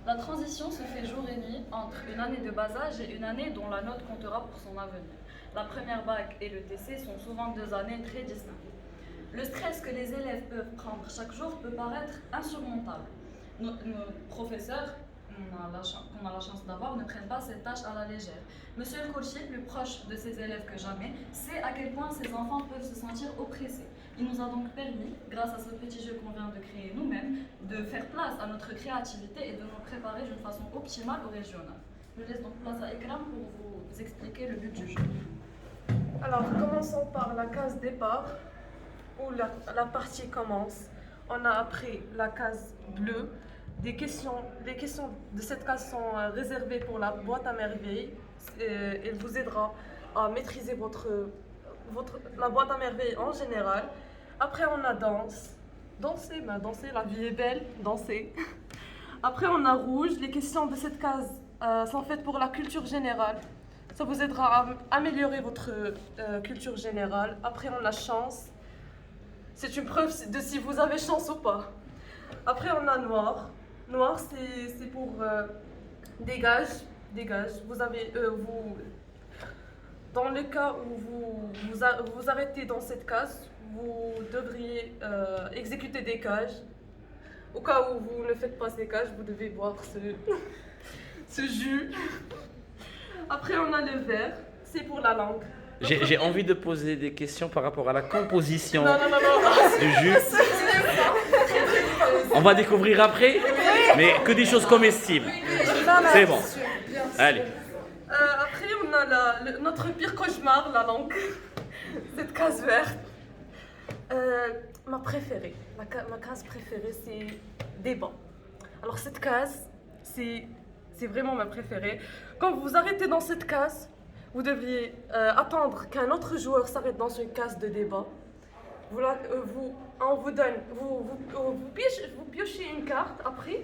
La transition se fait jour et nuit entre une année de bas âge et une année dont la note comptera pour son avenir. La première bac et le TC sont souvent deux années très distinctes. Le stress que les élèves peuvent prendre chaque jour peut paraître insurmontable. Nos professeurs qu'on a la chance d'avoir ne prennent pas cette tâche à la légère. Monsieur le coachier, plus proche de ses élèves que jamais, sait à quel point ces enfants peuvent se sentir oppressés. Il nous a donc permis, grâce à ce petit jeu qu'on vient de créer nous-mêmes, de faire place à notre créativité et de nous préparer d'une façon optimale au régional. Je laisse donc place à Ekram pour vous expliquer le but du jeu. Alors, commençons par la case départ, où la partie commence. On a appris la case bleue. Les questions de cette case sont réservées pour la boîte à merveilles. Elle vous aidera à maîtriser la boîte à merveilles en général. Après, on a danse. Danser, la vie est belle, danser. Après, on a rouge. Les questions de cette case sont faites pour la culture générale. Ça vous aidera à améliorer votre culture générale. Après, on a chance. C'est une preuve de si vous avez chance ou pas. Après, on a noir. Noir, c'est pour dégage. Dans le cas où vous arrêtez dans cette case, vous devriez exécuter des cages. Au cas où vous ne faites pas ces cages, vous devez boire ce jus. Après, on a le vert, c'est pour la langue. J'ai envie de poser des questions par rapport à la composition Non. du jus. On va découvrir après, mais que des choses comestibles. C'est bon. Allez. Après, on a notre pire cauchemar, la langue. Cette case verte. Ma préférée, ma case préférée, c'est débat. Alors cette case, c'est vraiment ma préférée. Quand vous arrêtez dans cette case, vous deviez attendre qu'un autre joueur s'arrête dans une case de débat. On vous donne, vous piochez une carte, après,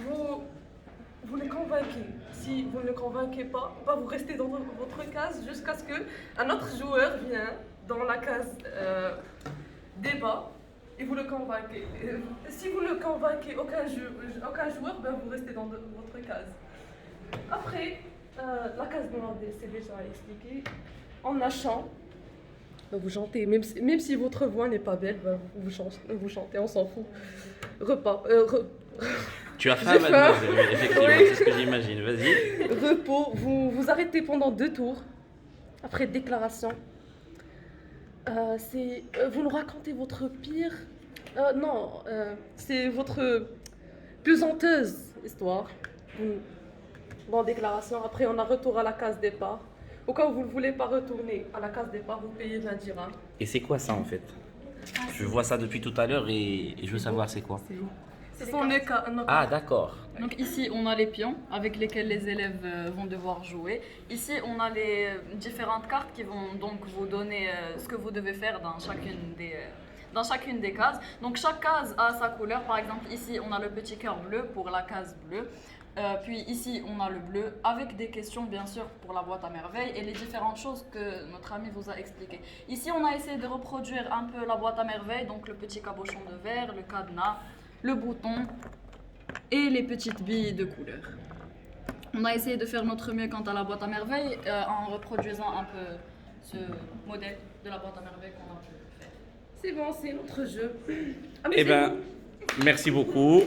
vous les convainquez. Si vous ne le convainquez pas, vous restez dans votre case jusqu'à ce qu'un autre joueur vienne dans la case débat et vous le convainquez. Si vous ne convainquez aucun joueur, vous restez dans votre case. Après, la case noire, c'est déjà expliqué. En a chant, vous chantez, même si votre voix n'est pas belle, vous chantez, on s'en fout. Tu as faim, mademoiselle, effectivement, oui. C'est ce que j'imagine. Vas-y. Repos, vous arrêtez pendant 2 tours. Après déclaration. Vous nous racontez votre pire... c'est votre plus honteuse histoire. Dans déclaration, après on a retour à la case départ. Au cas où vous ne voulez pas retourner à la case départ, vous payez 20 dirhams. Et c'est quoi ça en fait? Je vois ça depuis tout à l'heure et je veux savoir c'est quoi. Ce sont les cas. Ah d'accord. Donc ici on a les pions avec lesquels les élèves vont devoir jouer. Ici on a les différentes cartes qui vont donc vous donner ce que vous devez faire dans chacune des cases. Donc chaque case a sa couleur. Par exemple ici on a le petit cœur bleu pour la case bleue. Puis ici on a le bleu avec des questions bien sûr pour la boîte à merveilles et les différentes choses que notre ami vous a expliquées. Ici on a essayé de reproduire un peu la boîte à merveilles, donc le petit cabochon de verre, le cadenas, le bouton et les petites billes de couleur. On a essayé de faire notre mieux quant à la boîte à merveilles en reproduisant un peu ce modèle de la boîte à merveilles qu'on a pu faire. C'est bon, c'est notre jeu. Eh bien, merci beaucoup.